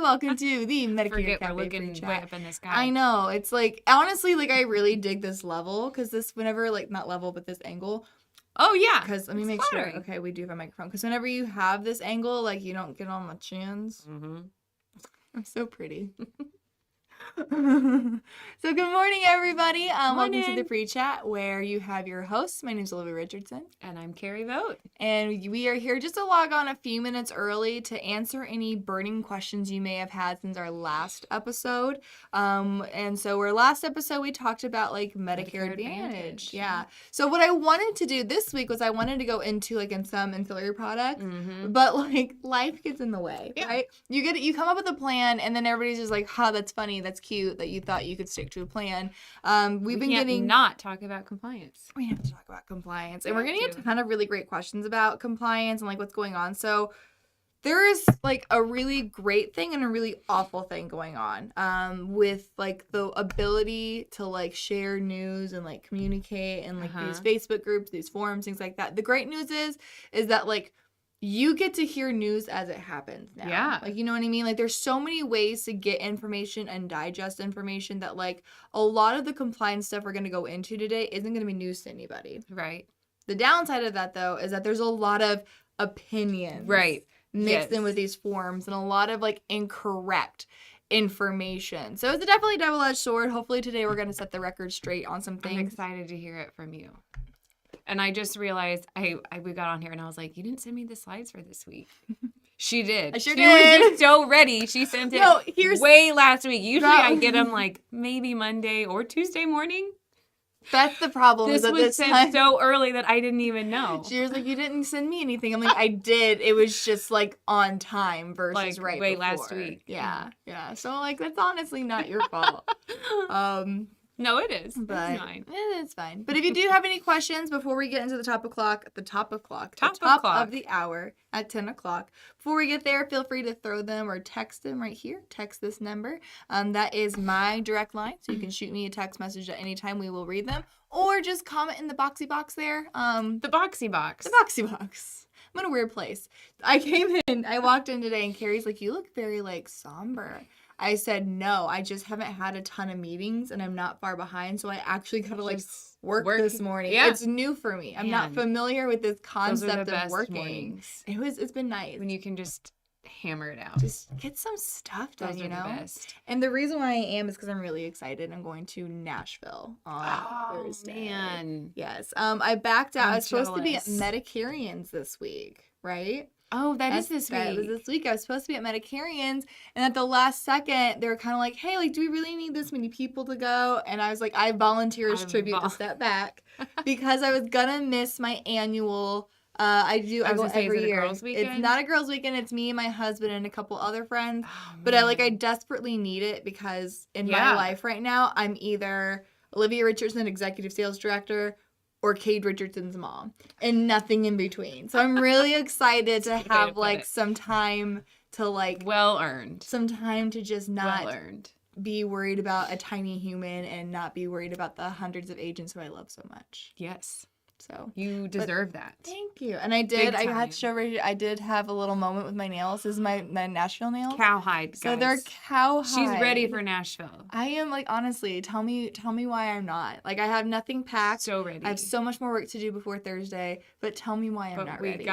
welcome to the Medicare Forget Cafe we're looking Free way Chat. up in the sky. I know. It's like, honestly, like, I really dig this level, because this, whenever, like, not level, but this angle. Oh, yeah. Because, let me make sure. Okay, we do have a microphone. Because whenever you have this angle, like, you don't get on my chins. Mm-hmm. I'm so pretty. So good morning, everybody. Welcome to the Free Chat, where you have your hosts. My name is Olivia Richardson. And I'm Kari Vogt. And we are here just to log on a few minutes early to answer any burning questions you may have had since our last episode. And so our last episode, we talked about, like, Medicare Advantage. Yeah. So what I wanted to do this week was I wanted to go into, like, in some ancillary products, but, like, life gets in the way, right? You come up with a plan, and then everybody's just like, ha, that's funny, that's cute that you thought you could stick to a plan. We can't not talk about compliance. We have to talk about compliance, and we're getting a ton of really great questions about compliance and, like, what's going on. So there is, like, a really great thing and a really awful thing going on with, like, the ability to, like, share news and, like, communicate and, like, these Facebook groups, these forums, things like that. The great news is that, like, you get to hear news as it happens now. Yeah. Like, you know what I mean? Like, there's so many ways to get information and digest information that, like, a lot of the compliance stuff we're going to go into today isn't going to be news to anybody. Right. The downside of that, though, is that there's a lot of opinions. Right. Mixed in with these forms and a lot of, like, incorrect information. So it's definitely a double-edged sword. Hopefully today we're going to set the record straight on some things. I'm excited to hear it from you. And I just realized we got on here and I was like, you didn't send me the slides for this week. She did. I sure did. She was just so ready. She sent it way last week. Usually I get them like maybe Monday or Tuesday morning. That's the problem. This was sent so early that I didn't even know. She was like, you didn't send me anything. I'm like, I did. It was just, like, on time versus like, right before. Last week. Yeah. So, like, that's honestly not your fault. No, it is. But it's fine. It's fine. But if you do have any questions before we get into the top of the hour at 10 o'clock, before we get there, feel free to throw them or text them right here. Text this number. That is my direct line, so you can shoot me a text message at any time. We will read them. Or just comment in the boxy box there. The boxy box. The boxy box. I'm in a weird place. I walked in today, and Kari's like, you look very, like, somber. I said, no, I just haven't had a ton of meetings and I'm not far behind. So I actually got to, like, work this morning. Yeah. It's new for me. I'm not familiar with this concept of working. Mornings. It's been nice. When you can just hammer it out. Just get some stuff done, you know? The best. And the reason why I am is because I'm really excited. I'm going to Nashville on Thursday. Man. Yes. I backed out. I was supposed to be at Medicarians this week, right? Oh, that is this week. That was this week. I was supposed to be at Medicarians, and at the last second, they were kind of like, hey, like, do we really need this many people to go? And I was like, I volunteer as tribute to step back because I was going to miss my annual. I go every year. It's not a girls' weekend. It's me and my husband and a couple other friends. Oh, but I desperately need it because in my life right now, I'm either Olivia Richardson, executive sales director, or Cade Richardson's mom, and nothing in between. So I'm really excited to have, like, some time to, like... Well-earned. Some time to just not be worried about a tiny human and not be worried about the hundreds of agents who I love so much. Yes. So you deserve that. Thank you. And I did. I had to show I did have a little moment with my nails. This is my Nashville nails. Cowhide, guys. So they're cowhide. She's ready for Nashville. I am, like, honestly, tell me why I'm not. Like, I have nothing packed. So ready. I have so much more work to do before Thursday, but tell me why I'm not ready.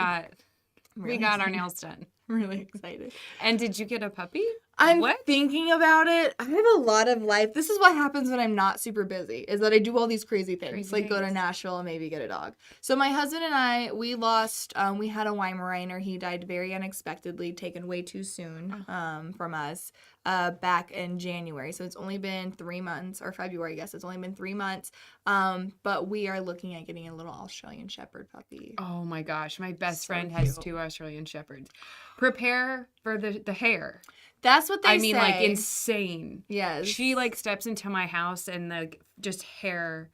We got our nails done. I'm really excited. And did you get a puppy? I'm thinking about it. I have a lot of life. This is what happens when I'm not super busy, is that I do all these crazy things, go to Nashville and maybe get a dog. So my husband and I, we lost, we had a Weimaraner. He died very unexpectedly, taken way too soon from us back in January. So it's only been 3 months, or February, I guess. It's only been 3 months. But we are looking at getting a little Australian Shepherd puppy. Oh my gosh. My best friend has 2 Australian Shepherds. Prepare for the hair. That's what they say. I mean, like, insane. Yes. She, like, steps into my house and, like, just hair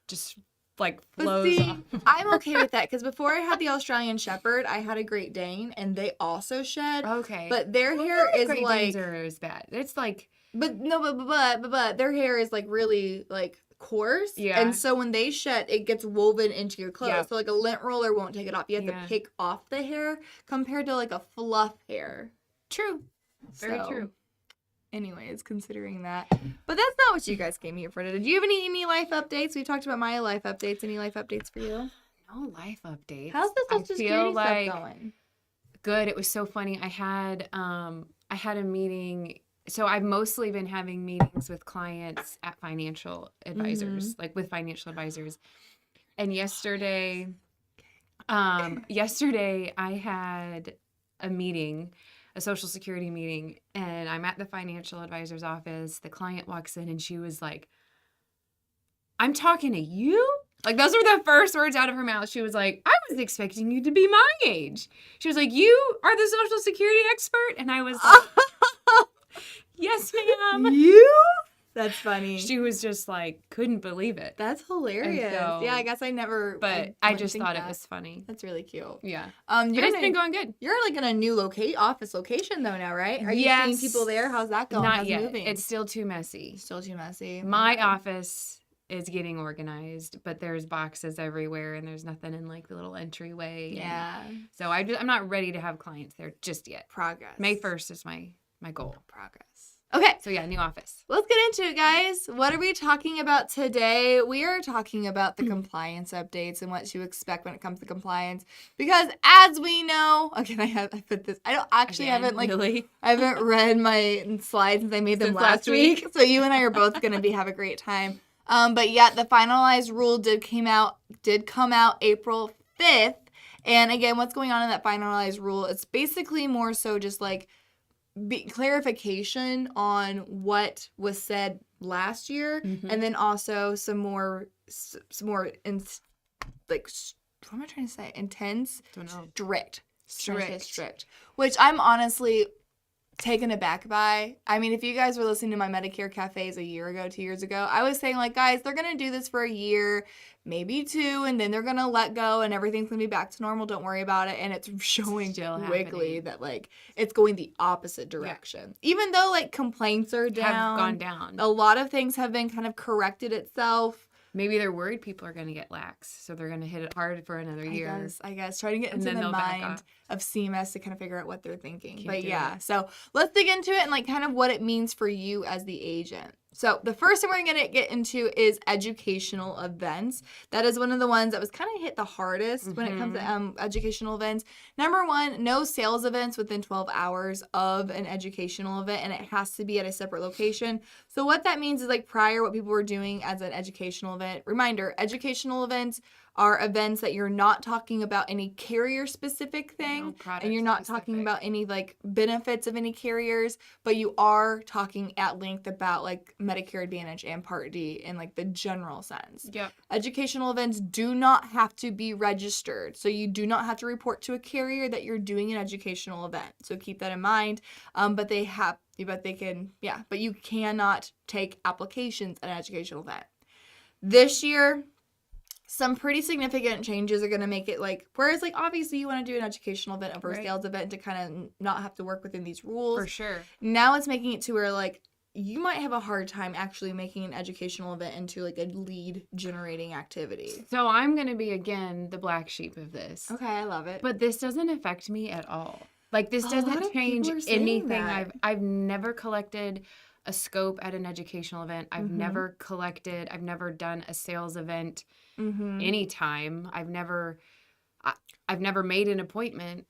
just, like, flows off. I'm okay with that because before I had the Australian Shepherd, I had a Great Dane, and they also shed. Okay. But their hair is, Great like... Danes are as bad. It's, like... But their hair is, like, really, like... coarse. Yeah. And so when they shed, it gets woven into your clothes. Yeah. So, like, a lint roller won't take it off. You have to pick off the hair compared to, like, a fluff hair. True. Very true. anyways, considering that. But that's not what you guys came here for today. Do you have any life updates? We talked about my life updates. Any life updates for you? No life updates. How's the Social Security stuff going? Good. It was so funny. I had a meeting. So I've mostly been having meetings with clients at financial advisors, like with financial advisors. And yesterday I had a meeting, a Social Security meeting, and I'm at the financial advisor's office. The client walks in and she was like, "I'm talking to you?" Like, those were the first words out of her mouth. She was like, "I was expecting you to be my age." She was like, "You are the Social Security expert?" And I was like, "Yes, ma'am." You? That's funny. She was just like, couldn't believe it. That's hilarious. So, yeah, I guess I never. But I just thought it was funny. That's really cute. Yeah. But it's been going good. You're like in a new office location though now, right? Are you seeing people there? How's that going? Not How's yet. Moving? It's still too messy. Still too messy. My office is getting organized, but there's boxes everywhere and there's nothing in like the little entryway. Yeah. So I'm not ready to have clients there just yet. Progress. May 1st is my goal. Progress. Okay. So yeah, new office. Let's get into it, guys. What are we talking about today? We are talking about the compliance updates and what to expect when it comes to compliance. Because as we know, okay, I put this. I don't actually haven't really? I haven't read my slides since I made them last week. So you and I are both gonna have a great time. But yeah, the finalized rule did come out April 5th. And again, what's going on in that finalized rule? It's basically more so just like clarification on what was said last year, and then also some more like, what am I trying to say? Intense, strict, which I'm honestly taken aback by. I mean, if you guys were listening to my Medicare cafes a year ago, 2 years ago, I was saying like, guys, they're gonna do this for a year, maybe 2, and then they're gonna let go and everything's gonna be back to normal. Don't worry about it. And it's showing quickly that like it's going the opposite direction. Yeah. Even though like complaints are down, have gone down, a lot of things have been kind of corrected itself. Maybe they're worried people are going to get lax, so they're going to hit it hard for another year. I guess. Try to get into the mind of CMS to kind of figure out what they're thinking. But yeah, so let's dig into it and like kind of what it means for you as the agent. So the first thing we're going to get into is educational events. That is one of the ones that was kind of hit the hardest when it comes to educational events. Number 1, no sales events within 12 hours of an educational event, and it has to be at a separate location. So what that means is like prior, what people were doing as an educational event. Reminder, educational events are events that you're not talking about any carrier specific thing, and you're not talking about any like benefits of any carriers, but you are talking at length about like Medicare Advantage and Part D in like the general sense. Yep. Educational events do not have to be registered, so you do not have to report to a carrier that you're doing an educational event. So keep that in mind. But you cannot take applications at an educational event. This year, some pretty significant changes are going to make it like, whereas like obviously you want to do an educational event over a sales event to kind of not have to work within these rules. For sure. Now it's making it to where like you might have a hard time actually making an educational event into like a lead generating activity. So I'm going to be again the black sheep of this. Okay, I love it. But this doesn't affect me at all. Like this doesn't change anything. I've never collected a scope at an educational event. I've never done a sales event anytime. I've never made an appointment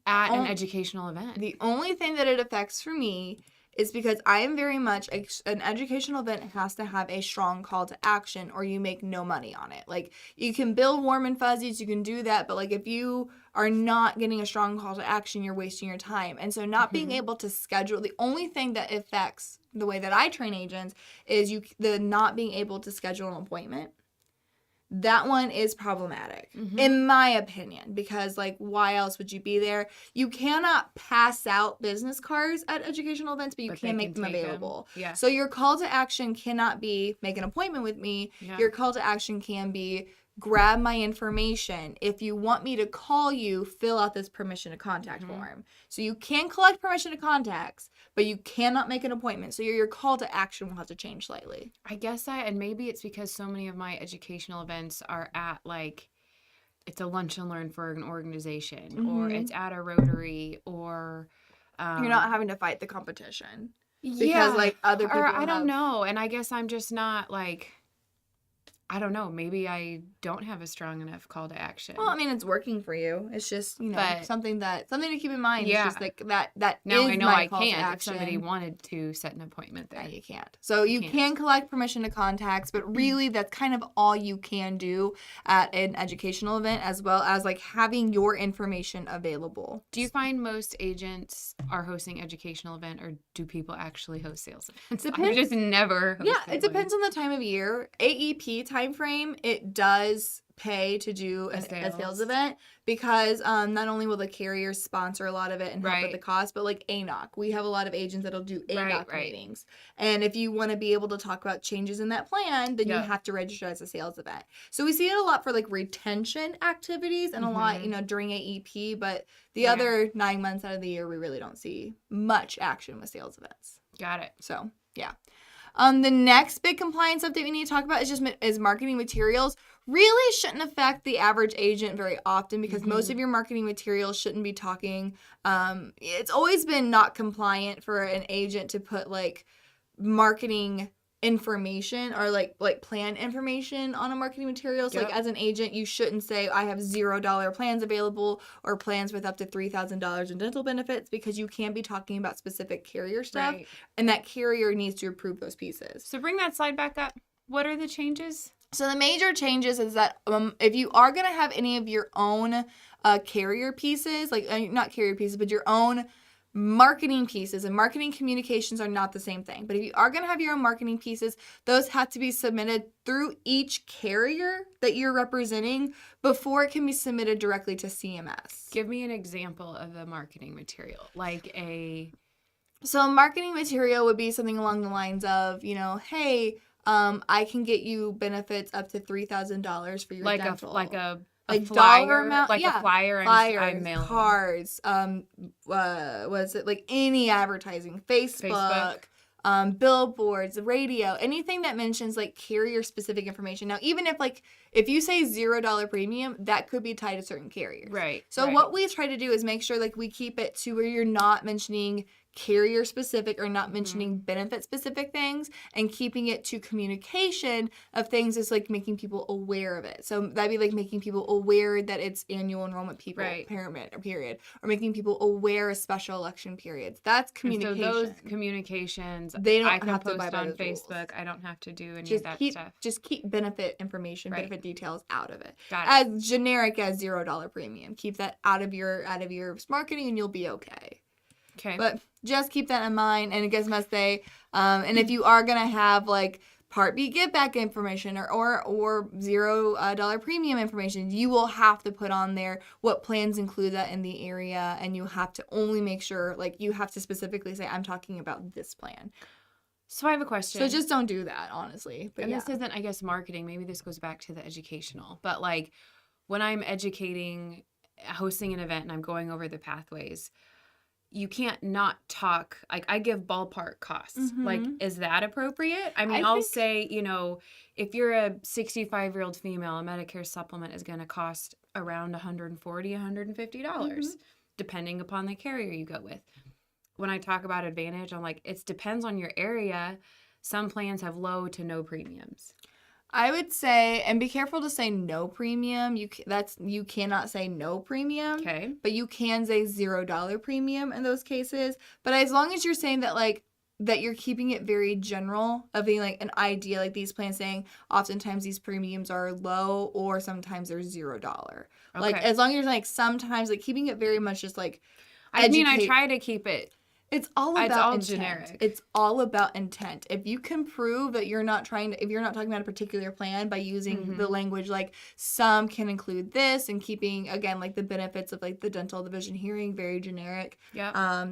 at an educational event. The only thing that it affects for me is because I am very much an educational event has to have a strong call to action or you make no money on it. Like you can build warm and fuzzies, you can do that, but like if you are not getting a strong call to action, you're wasting your time. And so not being able to schedule, the only thing that affects the way that I train agents is the not being able to schedule an appointment. That one is problematic, in my opinion, because, like, why else would you be there? You cannot pass out business cards at educational events, but you can make them available. Yeah. So your call to action cannot be make an appointment with me. Yeah. Your call to action can be grab my information. If you want me to call you, fill out this permission to contact form. So you can collect permission to contacts, but you cannot make an appointment. So your call to action will have to change slightly. I guess and maybe it's because so many of my educational events are at like, it's a lunch and learn for an organization or it's at a Rotary or... you're not having to fight the competition. Because like other people I don't know. And I guess I'm just not like, I don't know. Maybe I don't have a strong enough call to action. Well, I mean, it's working for you. It's just, something to keep in mind. Yeah. It's just like that now is I know my I call to can't if action. somebody wanted to set an appointment there. Yeah, you can't. So you can collect permission to contacts, but really that's kind of all you can do at an educational event, as well as like having your information available. Do you find most agents are hosting educational event, or do people actually host sales events? Depends. I just never hosted Yeah, it depends on the time of year. AEP time frame, it does pay to do a sales event, because not only will the carriers sponsor a lot of it and help with the cost, but like ANOC, we have a lot of agents that'll do ANOC meetings. And if you want to be able to talk about changes in that plan, then you have to register as a sales event. So we see it a lot for like retention activities and a lot, during AEP, but the other 9 months out of the year, we really don't see much action with sales events. Got it. So, yeah. The next big compliance update we need to talk about is marketing materials. Really shouldn't affect the average agent very often, because most of your marketing materials shouldn't be talking. It's always been not compliant for an agent to put like marketing information or like plan information on a marketing material. So like as an agent, you shouldn't say I have $0 plans available or plans with up to $3,000 in dental benefits, because you can't be talking about specific carrier stuff, and that carrier needs to approve those pieces. So bring that slide back up. What are the changes? So the major changes is that if you are going to have any of your own carrier pieces, like not carrier pieces, but your own marketing pieces, and marketing communications are not the same thing. But if you are going to have your own marketing pieces, those have to be submitted through each carrier that you're representing before it can be submitted directly to CMS. Give me an example of a marketing material, So a marketing material would be something along the lines of, hey, I can get you benefits up to $3,000 for your dental. A flyer, dollar amount, a flyer, I'm mailing. Cards, was it like any advertising, Facebook. Billboards, radio, anything that mentions like carrier specific information. Now, even if you say $0 premium, that could be tied to certain carriers. Right. So what we try to do is make sure like we keep it to where you're not mentioning carrier specific or not mentioning benefit specific things, and keeping it to communication of things is like making people aware of it. So that'd be like making people aware that it's annual enrollment period, or making people aware of special election periods. That's communication. And so those communications, they don't I can have to post on Facebook. Rules. I don't have to do any of that stuff. Just keep benefit information, benefit details out of it. Got it. As generic as $0 premium. Keep that out of your marketing, and you'll be okay. Okay. But just keep that in mind. And I guess must say, and if you are gonna have like Part B give back information or $0 premium information, you will have to put on there what plans include that in the area, and you have to only make sure like you have to specifically say I'm talking about this plan. So I have a question. So just don't do that, honestly. But this isn't, I guess, marketing. Maybe this goes back to the educational. But like when I'm hosting an event and I'm going over the pathways, you can't not talk, like I give ballpark costs. Like, is that appropriate? I mean, I'll say, if you're a 65-year-old female, a Medicare supplement is going to cost around $140, $150, depending upon the carrier you go with. When I talk about Advantage, I'm like, it depends on your area. Some plans have low to no premiums. I would say, and be careful to say no premium. You cannot say no premium. Okay. But you can say $0 premium in those cases. But as long as you're saying that you're keeping it very general, of being like an idea, like these plans saying oftentimes these premiums are low or sometimes they're $0. Okay. Like as long as you're like sometimes like keeping it very much just like I try to keep it. It's all about intent. Generic. It's all about intent. If you can prove that if you're not talking about a particular plan by using the language like some can include this, and keeping again like the benefits of like the dental, the vision, hearing very generic. Yeah.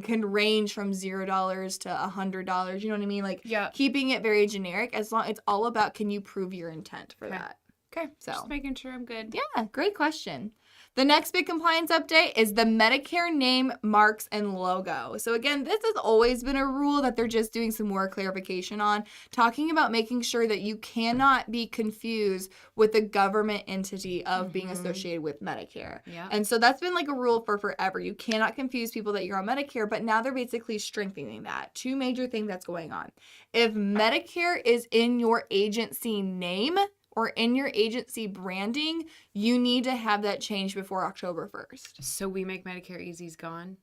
Can range from $0 to $100. You know what I mean? Like keeping it very generic. It's all about can you prove your intent for that. Okay. So just making sure I'm good. Yeah. Great question. The next big compliance update is the Medicare name, marks, and logo. So again, this has always been a rule that they're just doing some more clarification on, talking about making sure that you cannot be confused with the government entity of being associated with Medicare. Yeah. And so that's been like a rule for forever. You cannot confuse people that you're on Medicare, but now they're basically strengthening that. Two major things that's going on. If Medicare is in your agency name, or in your agency branding, you need to have that changed before October 1st. So we make Medicare Easy's gone?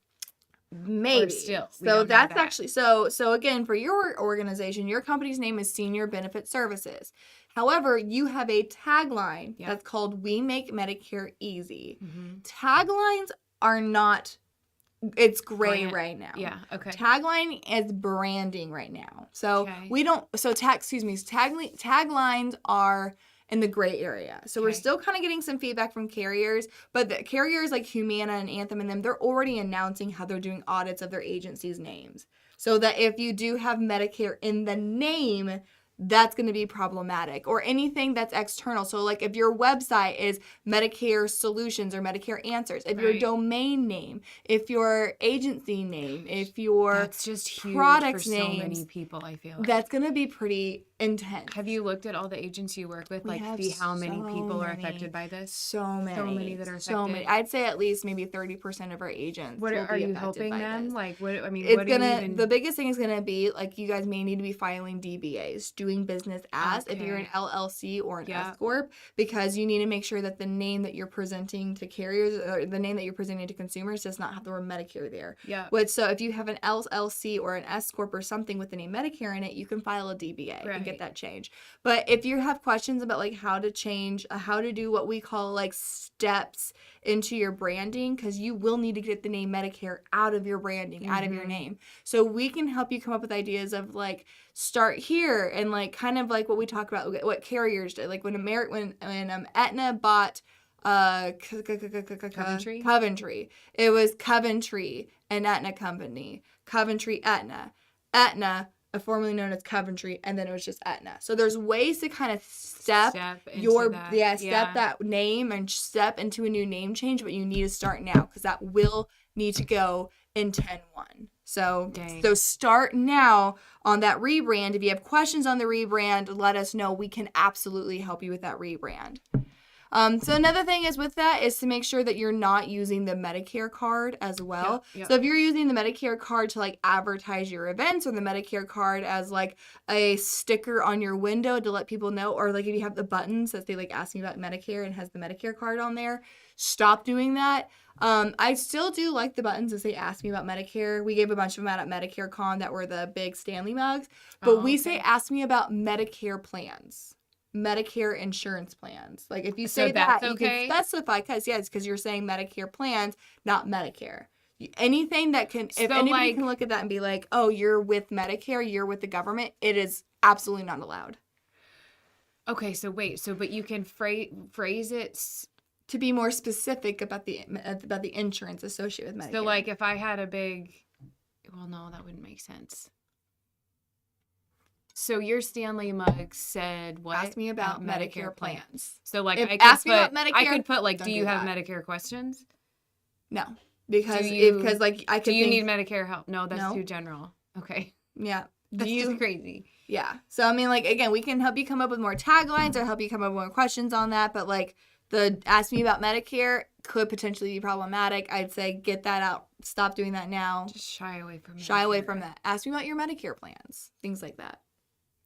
Maybe. Or still. So that's actually, so again, for your organization, your company's name is Senior Benefit Services. However, you have a tagline that's called We Make Medicare Easy. Taglines are not, it's gray right now. Yeah, okay. Tagline is branding right now. So we don't, so taglines are in the gray area. So we're still kind of getting some feedback from carriers, but the carriers like Humana and Anthem and them, they're already announcing how they're doing audits of their agencies' names. So that if you do have Medicare in the name, that's going to be problematic, or anything that's external. So like if your website is Medicare Solutions or Medicare Answers, if your domain name, if your agency name, if your that's just huge product for names, so many people, I feel like. That's going to be pretty intense. Have you looked at all the agents you work with? We like see how many people are affected by this? So many. So many that are affected. So many. I'd say at least maybe 30% of our agents. What will are be you affected helping by them? this. Like what I mean, it's what gonna do you even... the biggest thing is gonna be like you guys may need to be filing DBAs, doing business as if you're an LLC or an S corp, because you need to make sure that the name that you're presenting to carriers or the name that you're presenting to consumers does not have the word Medicare there. Yeah. So if you have an LLC or an S corp or something with the name Medicare in it, you can file a DBA and get that changed. But if you have questions about like how to change, how to do what we call like steps into your branding, because you will need to get the name Medicare out of your branding, out of your name. So we can help you come up with ideas of like start here and like kind of like what we talk about, what carriers did. Like when Aetna bought Coventry, it was Coventry and Aetna Company, Coventry Aetna, formerly known as Coventry, and then it was just Aetna. So there's ways to kind of step that name and step into a new name change, but you need to start now because that will need to go in 10-1. So start now on that rebrand. If you have questions on the rebrand, let us know. We can absolutely help you with that rebrand. So another thing is with that is to make sure that you're not using the Medicare card as well. So if you're using the Medicare card to like advertise your events, or the Medicare card as like a sticker on your window to let people know, or like if you have the buttons that they like ask me about Medicare and has the Medicare card on there, stop doing that. I still do like the buttons as they ask me about Medicare. We gave a bunch of them out at Medicare Con that were the big Stanley mugs, but we say ask me about Medicare plans. Medicare insurance plans. Like if you say that, you can specify because you're saying Medicare plans, not Medicare. Anything that can, if anybody can look at that and be like, oh, you're with Medicare, you're with the government, it is absolutely not allowed. Okay, so but you can phrase it to be more specific about the insurance associated with Medicare. So like if I had a big, well, no, that wouldn't make sense. So your Stanley mug said what? Ask me about Medicare plans. So like if I could put like, do you have Medicare questions? No, because I could. Do you need Medicare help? No, that's too general. Okay. Yeah. That's just crazy. Yeah. So I mean, like again, we can help you come up with more taglines or help you come up with more questions on that. But like the ask me about Medicare could potentially be problematic. I'd say get that out. Stop doing that now. Just shy away from that. Ask me about your Medicare plans. Things like that.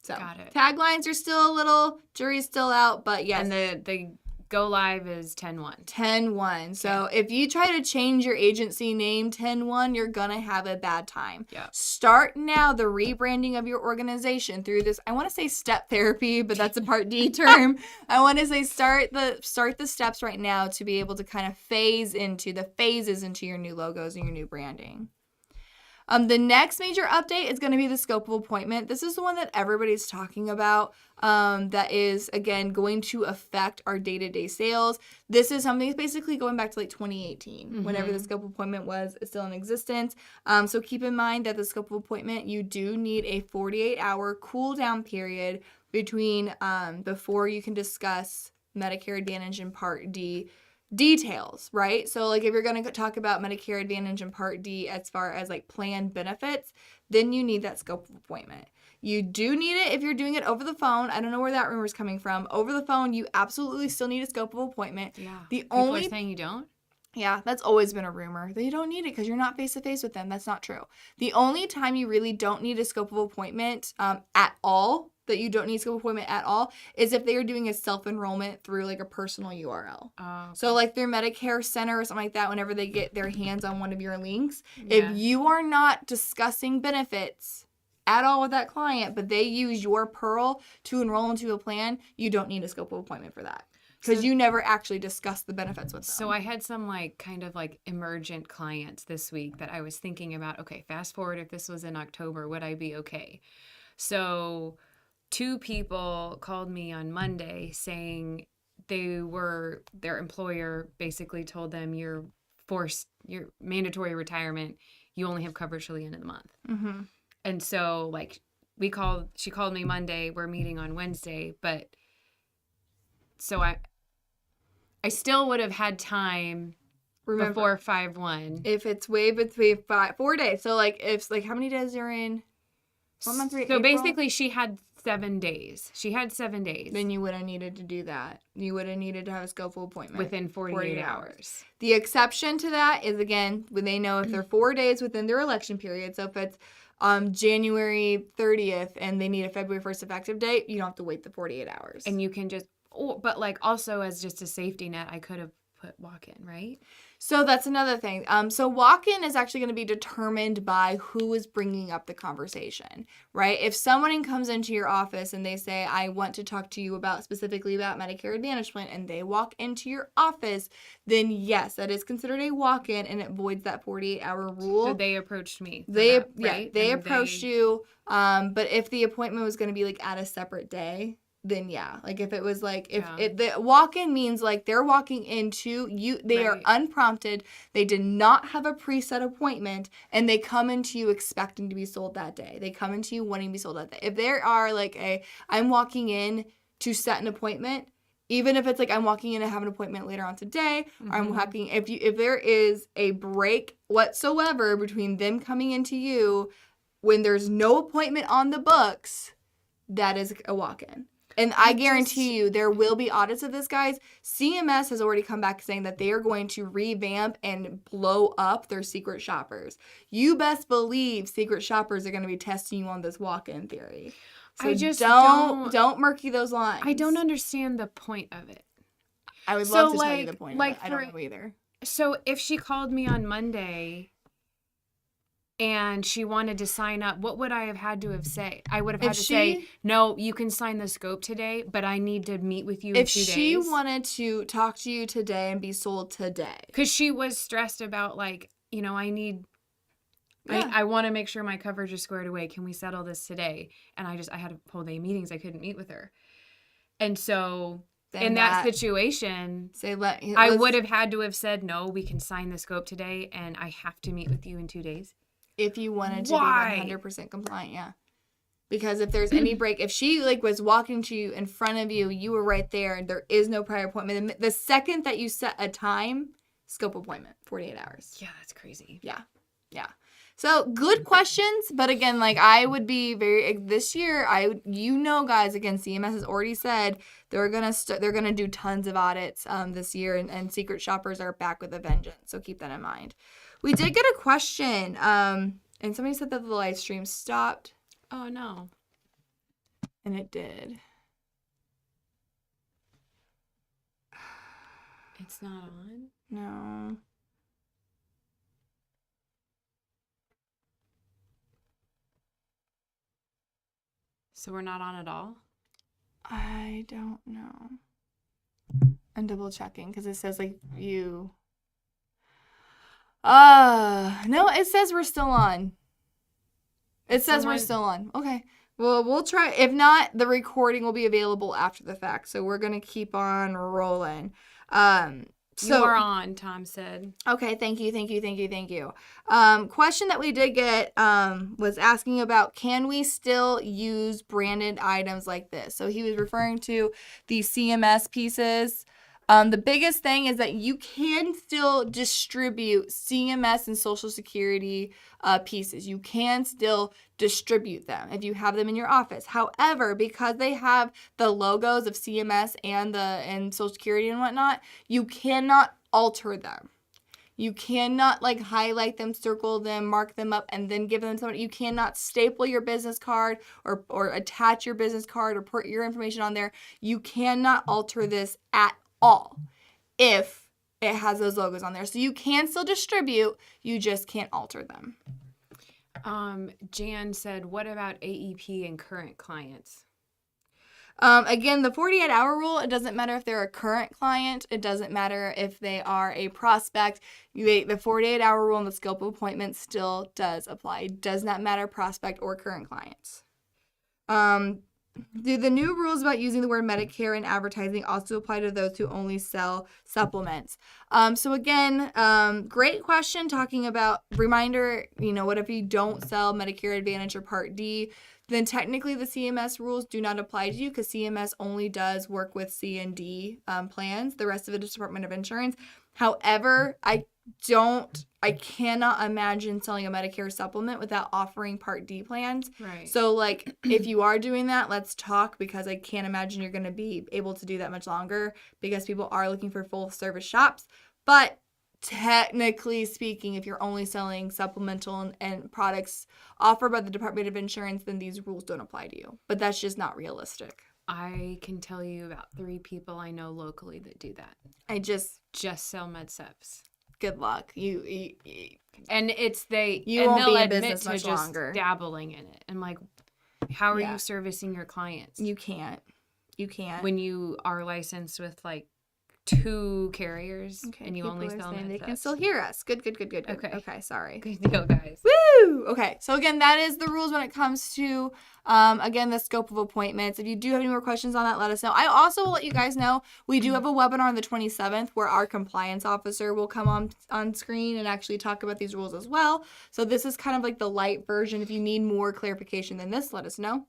So got it. Taglines are still a little, jury's still out, but yes. And the go live is 10-1. 10-1. So if you try to change your agency name 10-1, you're going to have a bad time. Yeah. Start now the rebranding of your organization through this. I want to say step therapy, but that's a Part D term. I want to say start the steps right now to be able to kind of phase into the phases into your new logos and your new branding. The next major update is going to be the scope of appointment. This is the one that everybody's talking about that is, again, going to affect our day-to-day sales. This is something that's basically going back to like 2018, whenever the scope of appointment was still in existence. So keep in mind that the scope of appointment, you do need a 48-hour cool-down period between before you can discuss Medicare Advantage and Part D details, right? So like if you're going to talk about Medicare Advantage and Part D as far as like plan benefits, then you need that scope of appointment. You do need it if you're doing it over the phone. I don't know where that rumor is coming from. Over the phone, you absolutely still need a scope of appointment. Yeah. People are saying you don't? Yeah, that's always been a rumor. That you don't need it because you're not face-to-face with them. That's not true. The only time you really don't need a scope of appointment at all, that you don't need a scope of appointment at all, is if they are doing a self-enrollment through like a personal URL. Oh, okay. So like their Medicare Center or something like that, whenever they get their hands on one of your links, if you are not discussing benefits at all with that client, but they use your Pearl to enroll into a plan, you don't need a scope of appointment for that. Because you never actually discussed the benefits with them. So I had some like kind of like emergent clients this week that I was thinking about, okay, fast forward, if this was in October, would I be okay? So 2 people called me on Monday saying their employer basically told them your mandatory retirement, you only have coverage till the end of the month. Mm-hmm. And so like she called me Monday, we're meeting on Wednesday, but so I still would have had time before 5/1. If it's way between 4 days. So, like, if, like, how many days are in? What month are you? So, basically, she had 7 days. She had 7 days. Then you would have needed to do that. You would have needed to have a scope of appointment. Within 48 hours. The exception to that is, again, when they know if they're 4 days within their election period. So, if it's January 30th and they need a February 1st effective date, you don't have to wait the 48 hours. And you can just... but like also as just a safety net, I could have put walk-in, right? So that's another thing. So walk-in is actually going to be determined by who is bringing up the conversation, right? If someone comes into your office and they say, I want to talk to you specifically about Medicare Advantage plan, and they walk into your office, then yes, that is considered a walk-in and it voids that 48-hour rule. So they approached me. They approached you. But if the appointment was going to be like at a separate day, then yeah, like if it was like the walk-in means like they're walking into you, they are unprompted, they did not have a preset appointment, and they come into you expecting to be sold that day. They come into you wanting to be sold that day. If there are like I'm walking in to set an appointment, even if it's like I'm walking in to have an appointment later on today, or I'm walking, if there is a break whatsoever between them coming into you when there's no appointment on the books, that is a walk-in. And I guarantee you there will be audits of this, guys. CMS has already come back saying that they are going to revamp and blow up their secret shoppers. You best believe secret shoppers are going to be testing you on this walk-in theory. So I just don't murky those lines. I don't understand the point of it. I would love to tell you the point of it. I don't know either. So if she called me on Monday and she wanted to sign up, what would I have had to have said? I would have had to say, no, you can sign the scope today, but I need to meet with you in 2 days. If she wanted to talk to you today and be sold today. Because she was stressed about, like, you know, I want to make sure my coverage is squared away. Can we settle this today? And I had whole day meetings. I couldn't meet with her. And so then in that situation, I would have had to have said, no, we can sign the scope today, and I have to meet with you in 2 days. If you wanted to be 100% compliant, yeah. Because if there's any break, if she like was walking to you in front of you, you were right there, and there is no prior appointment. The second that you set a time, scope appointment, 48 hours. Yeah, that's crazy. Yeah. So good questions, but again, like I would be this year. Guys, again, CMS has already said they're gonna do tons of audits this year, and secret shoppers are back with a vengeance. So keep that in mind. We did get a question, and somebody said that the live stream stopped. Oh, no. And it did. It's not on? No. So we're not on at all? I don't know. I'm double checking because it says like you... no, it says we're still on. It says we're still on. Okay. Well, we'll try. If not, the recording will be available after the fact. So we're going to keep on rolling. You are on, Tom said. Okay, thank you. Question that we did get was asking about, can we still use branded items like this? So he was referring to the CMS pieces. The biggest thing is that you can still distribute CMS and Social Security pieces. You can still distribute them if you have them in your office. However, because they have the logos of CMS and Social Security and whatnot, you cannot alter them. You cannot like highlight them, circle them, mark them up, and then give them to somebody. You cannot staple your business card or attach your business card or put your information on there. You cannot alter this at all if it has those logos on there. So you can still distribute, you just can't alter them. Jan said, what about AEP and current clients? Again, the 48-hour rule, it doesn't matter if they're a current client. It doesn't matter if they are a prospect. The 48-hour rule and the scope of appointments still does apply. It does not matter prospect or current clients. Do the new rules about using the word Medicare in advertising also apply to those who only sell supplements? So again, great question talking about, reminder, what if you don't sell Medicare Advantage or Part D? Then technically the CMS rules do not apply to you because CMS only does work with C and D plans. The rest of it is Department of Insurance. However, I cannot imagine selling a Medicare supplement without offering Part D plans. Right. So like if you are doing that, let's talk, because I can't imagine you're going to be able to do that much longer because people are looking for full service shops. But technically speaking, if you're only selling supplemental and products offered by the Department of Insurance, then these rules don't apply to you. But that's just not realistic. I can tell you about 3 people I know locally that do that. I just sell MedSeps. Good luck. You and it's they you and won't they'll be in admit business to much just longer. dabbling in it. And like, how are you servicing your clients? You can't. When you are licensed with like 2 carriers, okay, and you only sell they MedSeps. can still hear us. Good. Okay, sorry. Good deal, guys. Woo! Okay, so again, that is the rules when it comes to, again, the scope of appointments. If you do have any more questions on that, let us know. I also will let you guys know, we do have a webinar on the 27th where our compliance officer will come on screen and actually talk about these rules as well. So this is kind of like the light version. If you need more clarification than this, let us know.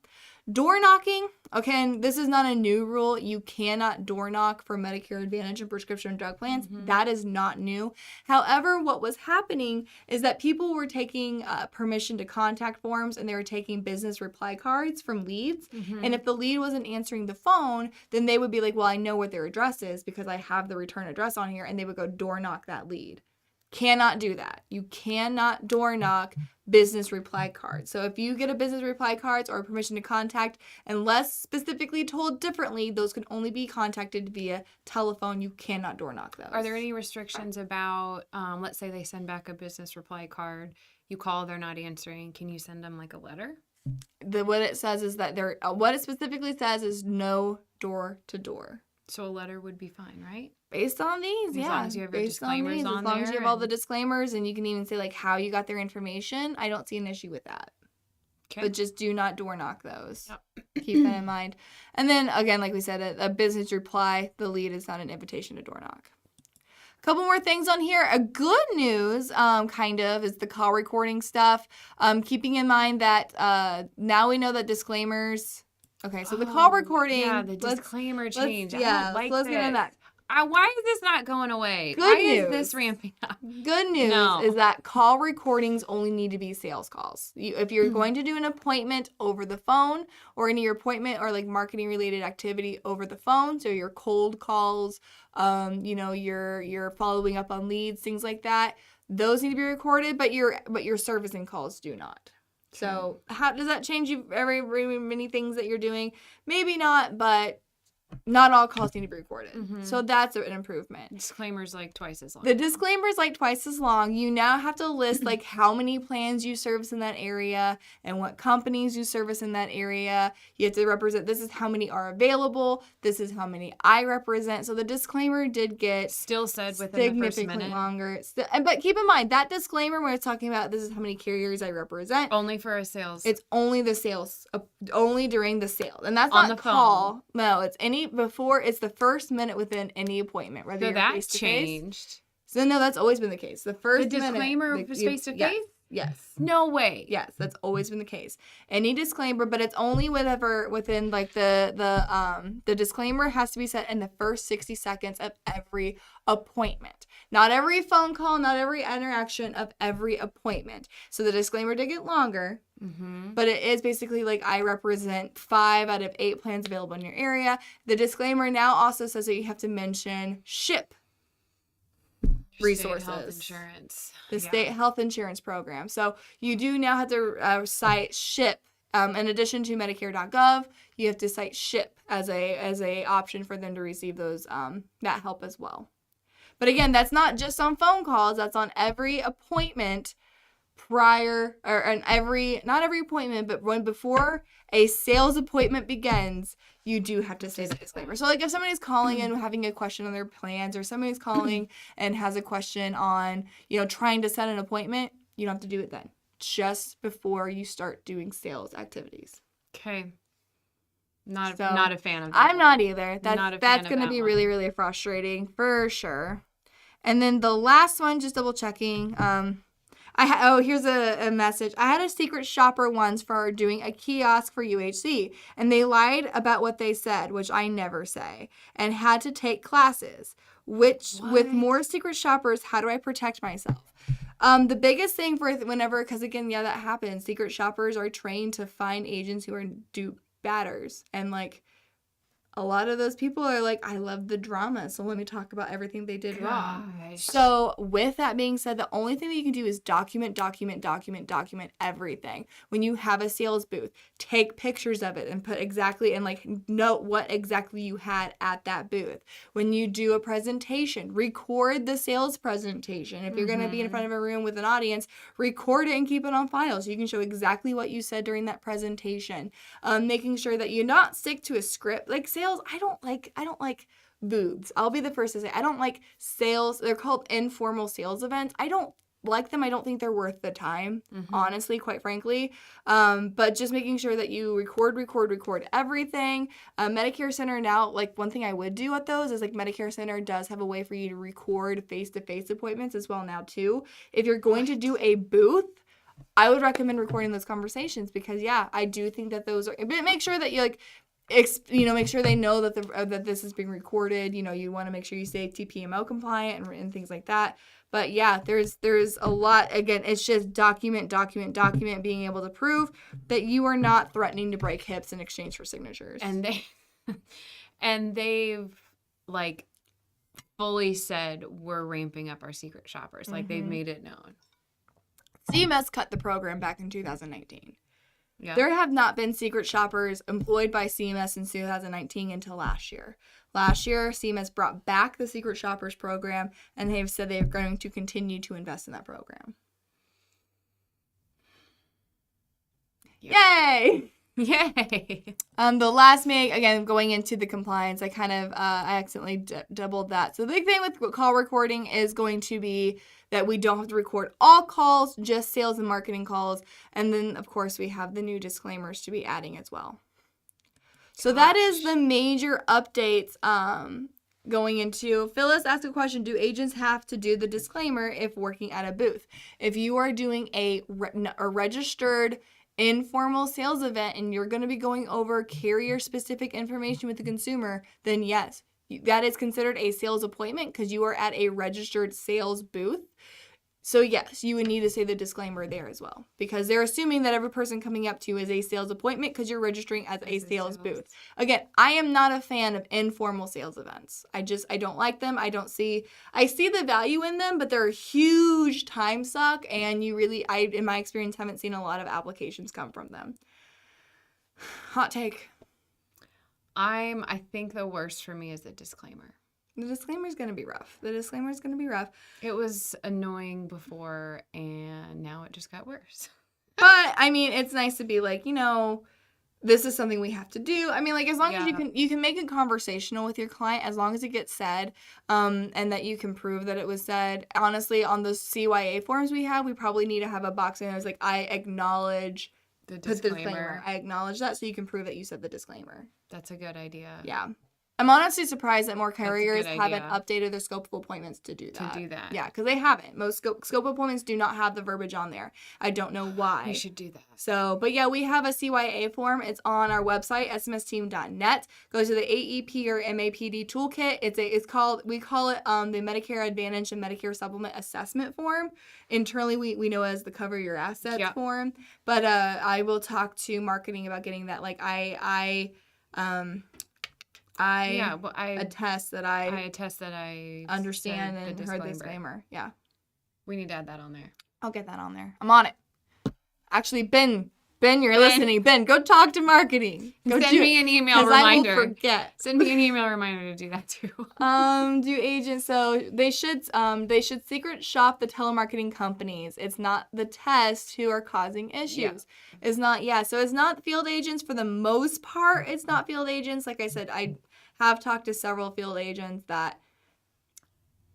Door knocking, okay, and this is not a new rule. You cannot door knock for Medicare Advantage and prescription drug plans. Mm-hmm. That is not new. However, what was happening is that people were taking permission to contact forms and they were taking business reply cards from leads. Mm-hmm. And if the lead wasn't answering the phone, then they would be like, well, I know what their address is because I have the return address on here, and they would go door knock that lead. Cannot do that. You cannot door knock business reply cards. So if you get a business reply cards or permission to contact, unless specifically told differently, those can only be contacted via telephone. You cannot door knock those. Are there any restrictions about, let's say they send back a business reply card, you call, they're not answering, can you send them like a letter? What it says is that what it specifically says is no door to door. So a letter would be fine, right? Based on these, as long as you have your disclaimers on there. As long as you have all the disclaimers and you can even say like how you got their information, I don't see an issue with that. Okay. But just do not door knock those. Yep. Keep that in mind. And then again, like we said, a business reply, the lead is not an invitation to door knock. A couple more things on here. A good news, is the call recording stuff. Keeping in mind that now we know that disclaimers. Okay, so the call recording. Yeah, the disclaimer change. Let's get into that. Why is this not going away? Why is this ramping up? Good news is that call recordings only need to be sales calls. If you're going to do an appointment over the phone or any appointment or like marketing related activity over the phone, so your cold calls, you're following up on leads, things like that, those need to be recorded, but your servicing calls do not. So how does that change you very many things that you're doing? Maybe not, but not all calls need to be recorded. Mm-hmm. So that's an improvement. Disclaimer's like twice as long. The disclaimer's like twice as long. You now have to list like how many plans you service in that area and what companies you service in that area. You have to represent, this is how many are available. This is how many I represent. So the disclaimer did get still said within the first minute. Longer. But keep in mind, that disclaimer when it's talking about this is how many carriers I represent. Only for a sales. It's only the sales, only during the sale. And that's on not the call. Phone. No, it's before, it's the first minute within any appointment, whether so you're that face-to-face. changed. So no, that's always been the case. The first disclaimer was face to face. Yes. No way. Yes, that's always been the case. Any disclaimer, but it's only within like the disclaimer has to be set in the first 60 seconds of every appointment. Not every phone call, not every interaction, of every appointment. So the disclaimer did get longer, but it is basically like, I represent 5 out of 8 plans available in your area. The disclaimer now also says that you have to mention SHIP resources. State health insurance. The state health insurance program. So you do now have to cite SHIP. In addition to Medicare.gov, you have to cite SHIP as a option for them to receive those that help as well. But again, that's not just on phone calls. That's on every appointment not every appointment, but before a sales appointment begins, you do have to say the disclaimer. So like if somebody's calling in having a question on their plans, or somebody's calling and has a question on, trying to set an appointment, you don't have to do it then. Just before you start doing sales activities. Okay. Not a fan of that. I'm not either. That's going to be really, really frustrating for sure. And then the last one, just double checking. Here's a message. I had a secret shopper once for doing a kiosk for UHC, and they lied about what they said, which I never say, and had to take classes. With more secret shoppers, how do I protect myself? The biggest thing because again, that happens. Secret shoppers are trained to find agents who are dupe batters, and like, a lot of those people are like, I love the drama, so let me talk about everything they did wrong. So with that being said, the only thing that you can do is document everything. When you have a sales booth, take pictures of it and put exactly, and like note what exactly you had at that booth. When you do a presentation, record the sales presentation. If you're going to be in front of a room with an audience, record it and keep it on file so you can show exactly what you said during that presentation. Making sure that you not stick to a script. Like sales, I don't like booths. I'll be the first to say I don't like sales. They're called informal sales events. I don't like them. I don't think they're worth the time, honestly, quite frankly. But just making sure that you record everything. Medicare Center now, like one thing I would do at those is like Medicare Center does have a way for you to record face-to-face appointments as well now too. If you're going to do a booth, I would recommend recording those conversations because I do think that those are, but make sure that you like, make sure they know that this is being recorded. You want to make sure you stay TPMO compliant and things like that. But there's a lot. Again, it's just document, being able to prove that you are not threatening to break hips in exchange for signatures. And they've like fully said we're ramping up our secret shoppers. Like they've made it known. CMS cut the program back in 2019. Yeah. There have not been secret shoppers employed by CMS in 2019 until last year. Last year, CMS brought back the secret shoppers program, and they've said they're going to continue to invest in that program. Yep. Yay! Yay! The last again, going into the compliance, I accidentally doubled that. So the big thing with call recording is going to be that we don't have to record all calls, just sales and marketing calls. And then, of course, we have the new disclaimers to be adding as well. So that is the major updates going into. Phyllis asked a question, do agents have to do the disclaimer if working at a booth? If you are doing a registered informal sales event and you're going to be going over carrier-specific information with the consumer, then yes, that is considered a sales appointment because you are at a registered sales booth. So yes, you would need to say the disclaimer there as well because they're assuming that every person coming up to you is a sales appointment because you're registering as a sales booth. Again, I am not a fan of informal sales events. I don't like them. I see the value in them, but they're a huge time suck and in my experience, haven't seen a lot of applications come from them. Hot take. I think the worst for me is the disclaimer. The disclaimer is going to be rough. It was annoying before, and now it just got worse. But, it's nice to be like, this is something we have to do. As long as you can make it conversational with your client, as long as it gets said, and that you can prove that it was said. Honestly, on those CYA forms we probably need to have a box in there. I was like, I acknowledge the disclaimer. I acknowledge that so you can prove that you said the disclaimer. That's a good idea. Yeah. I'm honestly surprised that more carriers good haven't idea. updated their scope of appointments to do that. Yeah, because they haven't. Most scope appointments do not have the verbiage on there. I don't know why. We should do that. So, but yeah, we have a CYA form. It's on our website, smsteam.net. Go to the AEP or MAPD toolkit. We call it the Medicare Advantage and Medicare Supplement Assessment form. Internally, we know as the Cover Your Assets form. But I will talk to marketing about getting that. Like I attest that I understand and heard the disclaimer. Yeah. We need to add that on there. I'll get that on there. I'm on it. Actually, Ben, you're listening. Ben, go talk to marketing. Send me an email reminder. I will forget. Send me an email reminder to do that too. Do agents, so they should secret shop the telemarketing companies. It's not the test who are causing issues. Yeah. So it's not field agents for the most part. It's not field agents. Like I said, I have talked to several field agents that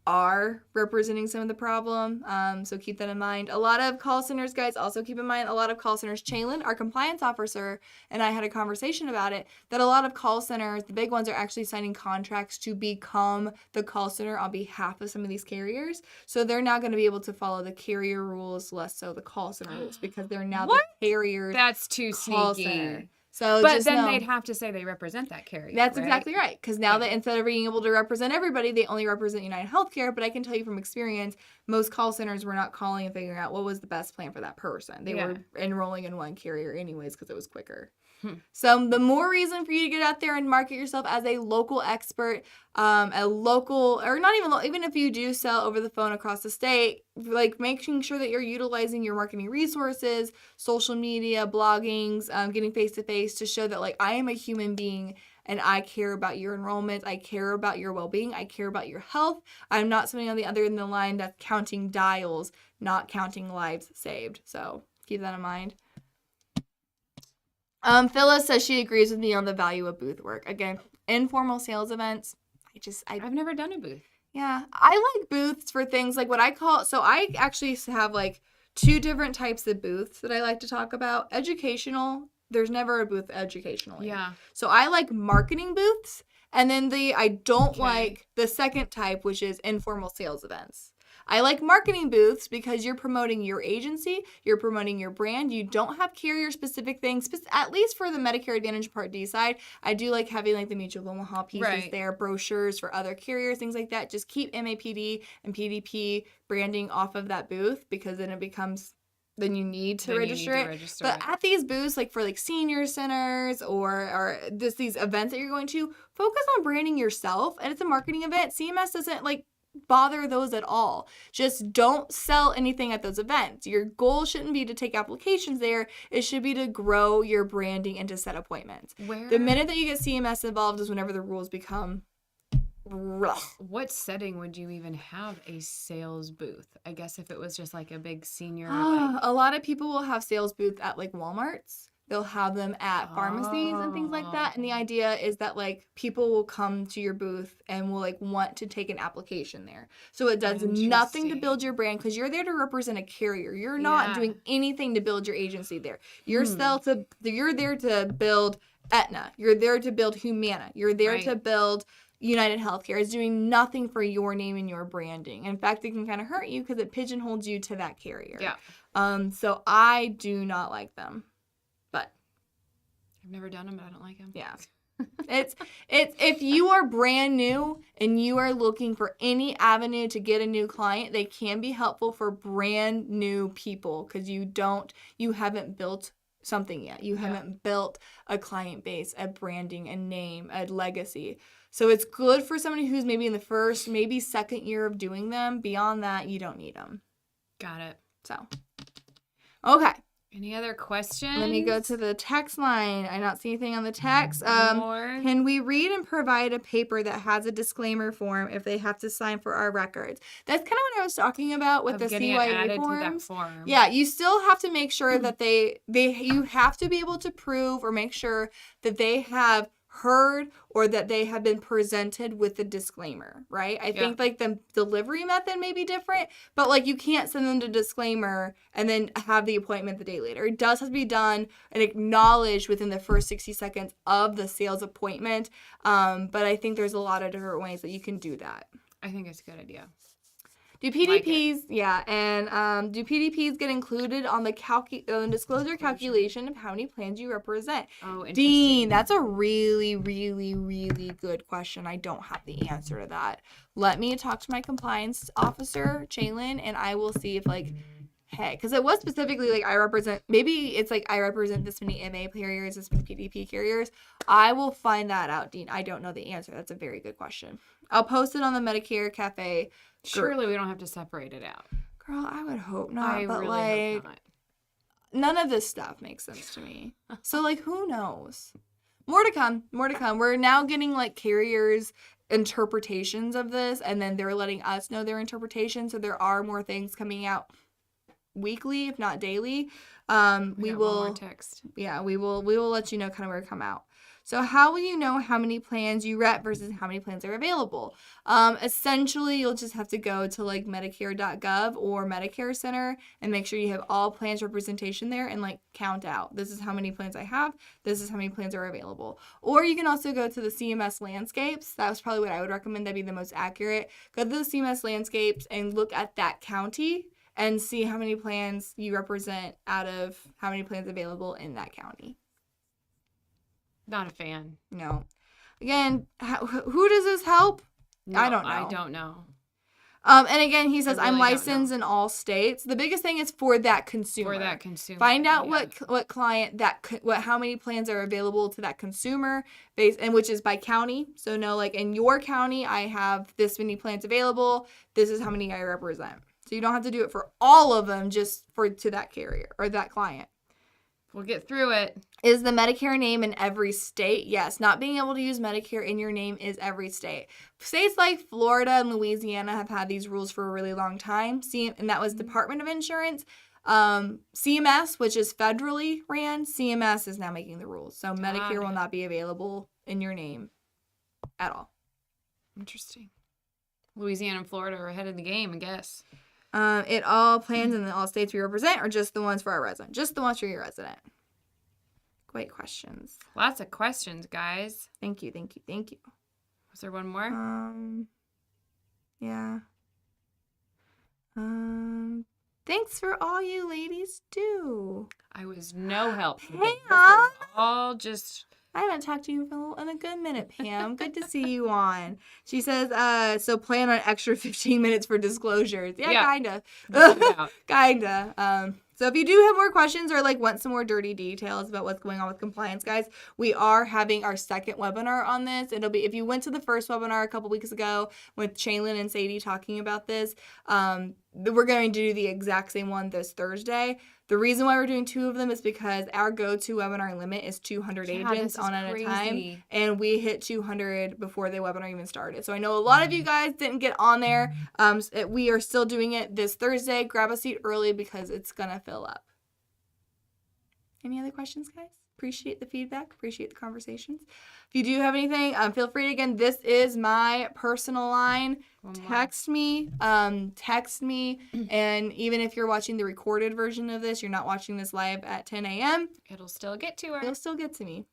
are representing some of the problem. So keep that in mind. A lot of call centers, guys, also keep in mind, a lot of call centers, Chaylin, our compliance officer, and I had a conversation about it, that a lot of call centers, the big ones, are actually signing contracts to become the call center on behalf of some of these carriers. So they're now going to be able to follow the carrier rules, less so the call center rules, because they're now the carrier. That's too sneaky. Center. So but then they'd have to say they represent that carrier. That's exactly right. Because now that instead of being able to represent everybody, they only represent United Healthcare. But I can tell you from experience, most call centers were not calling and figuring out what was the best plan for that person. They were enrolling in one carrier anyways because it was quicker. So the more reason for you to get out there and market yourself as a local expert, even if you do sell over the phone across the state, like making sure that you're utilizing your marketing resources, social media, bloggings, getting face-to-face to show that, like, I am a human being and I care about your enrollment. I care about your well-being. I care about your health. I'm not somebody on the other end of the line that's counting dials, not counting lives saved. So keep that in mind. Phyllis says she agrees with me on the value of booth work. Again, informal sales events. I've never done a booth. Yeah, I like booths for things like what I call. So I actually have like 2 different types of booths that I like to talk about. Educational. There's never a booth educationally. Yeah. So I like marketing booths, and then I don't like the second type, which is informal sales events. I like marketing booths because you're promoting your agency, you're promoting your brand. You don't have carrier-specific things, at least for the Medicare Advantage Part D side. I do like having like the Mutual of Omaha pieces there, brochures for other carriers, things like that. Just keep MAPD and PDP branding off of that booth, because then you need to register it. But at these booths, like for like senior centers or just these events that you're going to, focus on branding yourself. And it's a marketing event. CMS doesn't like bother those at all. Just don't sell anything at those events. Your goal shouldn't be to take applications there. It should be to grow your branding and to set appointments. The minute that you get CMS involved is whenever the rules become rough. What setting would you even have a sales booth? I guess if it was just like a big senior. A lot of people will have sales booths at like Walmarts. They'll have them at pharmacies and things like that. And the idea is that like people will come to your booth and will like want to take an application there. So it does nothing to build your brand, because you're there to represent a carrier. You're not doing anything to build your agency there. You're there to build Aetna. You're there to build Humana. You're there to build United Healthcare. Is doing nothing for your name and your branding. In fact, it can kind of hurt you because it pigeonholes you to that carrier. Yeah. So I do not like them. But I've never done them, but I don't like them. Yeah. It's if you are brand new and you are looking for any avenue to get a new client, they can be helpful for brand new people, because you haven't built something yet. You haven't built a client base, a branding, a name, a legacy. So it's good for somebody who's maybe in the first, maybe second year of doing them. Beyond that, you don't need them. Got it. So, okay. Any other questions? Let me go to the text line. I not see anything on the text. Can we read and provide a paper that has a disclaimer form if they have to sign for our records? That's kind of what I was talking about with the CYA forms. Yeah, you still have to make sure that you have to be able to prove or make sure that they have heard or that they have been presented with the disclaimer, right? I think like the delivery method may be different, but like you can't send them the disclaimer and then have the appointment the day later. It does have to be done and acknowledged within the first 60 seconds of the sales appointment. But I think there's a lot of different ways that you can do that. I think it's a good idea. Do PDPs, do PDPs get included on the disclosure calculation of how many plans you represent? Oh, interesting. Dean, that's a really, really, really good question. I don't have the answer to that. Let me talk to my compliance officer, Chaylin, and I will see if like, hey, because it was specifically like I represent this many MA carriers, this many PDP carriers. I will find that out, Dean. I don't know the answer. That's a very good question. I'll post it on the Medicare Cafe. Surely we don't have to separate it out. Girl, I would hope not. I but really like, hope not. None of this stuff makes sense to me. So like, who knows? More to come. We're now getting like carriers' interpretations of this, and then they're letting us know their interpretation. So there are more things coming out weekly, if not daily. We will one more text. Yeah, we will let you know kind of where it come out. So how will you know how many plans you rep versus how many plans are available? Essentially, you'll just have to go to like Medicare.gov or Medicare Center and make sure you have all plans representation there and like count out. This is how many plans I have. This is how many plans are available. Or you can also go to the CMS landscapes. That was probably what I would recommend. That'd be the most accurate. Go to the CMS landscapes and look at that county and see how many plans you represent out of how many plans available in that county. Not a fan. No. Again, who does this help? No, I don't know. I don't know. And again, he says, really I'm licensed in all states. The biggest thing is for that consumer. Find out what client, how many plans are available to that consumer, and which is by county. So no, like in your county, I have this many plans available. This is how many I represent. So you don't have to do it for all of them, just to that carrier or that client. We'll get through it. Is the Medicare name in every state? Yes. Not being able to use Medicare in your name is every state. States like Florida and Louisiana have had these rules for a really long time. And that was Department of Insurance. CMS, which is federally ran, CMS is now making the rules. So Medicare will not be available in your name at all. Interesting. Louisiana and Florida are ahead of the game, I guess. It all plans in all states we represent or just the ones for our resident? Just the ones for your resident. Great questions. Lots of questions, guys. Thank you. Was there one more? Yeah. Thanks for all you ladies do. I was no help. Pam! All just... I haven't talked to you in a good minute, Pam. Good to see you on. She says, so plan on extra 15 minutes for disclosures. Yeah. Kinda. Kinda. So if you do have more questions or like want some more dirty details about what's going on with compliance, guys, we are having our second webinar on this. It'll be, if you went to the first webinar a couple weeks ago with Shaylin and Sadie talking about this, we're going to do the exact same one this Thursday. The reason why we're doing two of them is because our go-to webinar limit is 200 agents on at a time, and we hit 200 before the webinar even started. So I know a lot of you guys didn't get on there. We are still doing it this Thursday. Grab a seat early because it's going to fill up. Any other questions, guys? Appreciate the feedback. Appreciate the conversations. If you do have anything, feel free to, again, this is my personal line. Text me. And even if you're watching the recorded version of this, you're not watching this live at 10 a.m. It'll still get to her. It'll still get to me.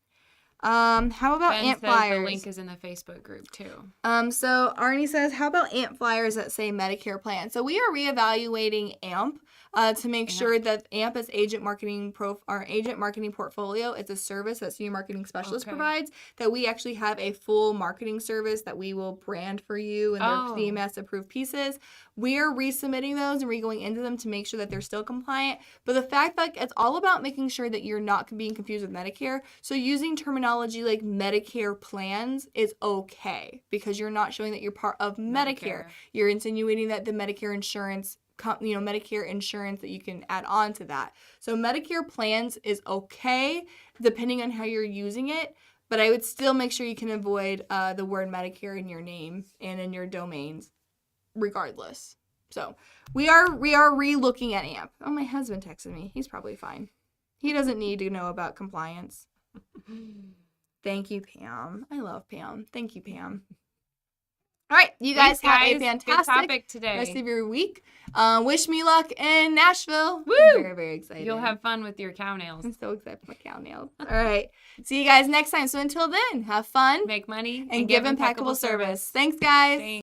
How about Ben ant says flyers? The link is in the Facebook group too. So Arnie says, how about ant flyers that say Medicare plan? So we are reevaluating AMP to make sure that AMP is agent marketing portfolio. It's a service that Senior Marketing Specialist provides, that we actually have a full marketing service that we will brand for you and their CMS approved pieces. We are resubmitting those and re-going into them to make sure that they're still compliant. But the fact that it's all about making sure that you're not being confused with Medicare. So using terminology like Medicare plans is okay because you're not showing that you're part of Medicare. You're insinuating that the Medicare insurance that you can add on to that. So Medicare plans is okay depending on how you're using it, but I would still make sure you can avoid the word Medicare in your name and in your domains regardless. So we are re-looking at AMP. Oh, my husband texted me. He's probably fine. He doesn't need to know about compliance. Thank you, Pam. I love Pam. Thank you, Pam. All right, you guys have a fantastic rest of your week. Wish me luck in Nashville. Woo! I'm very, very excited. You'll have fun with your cow nails. I'm so excited for my cow nails. All right. See you guys next time. So until then, have fun. Make money. And give impeccable service. Thanks, guys. Thanks.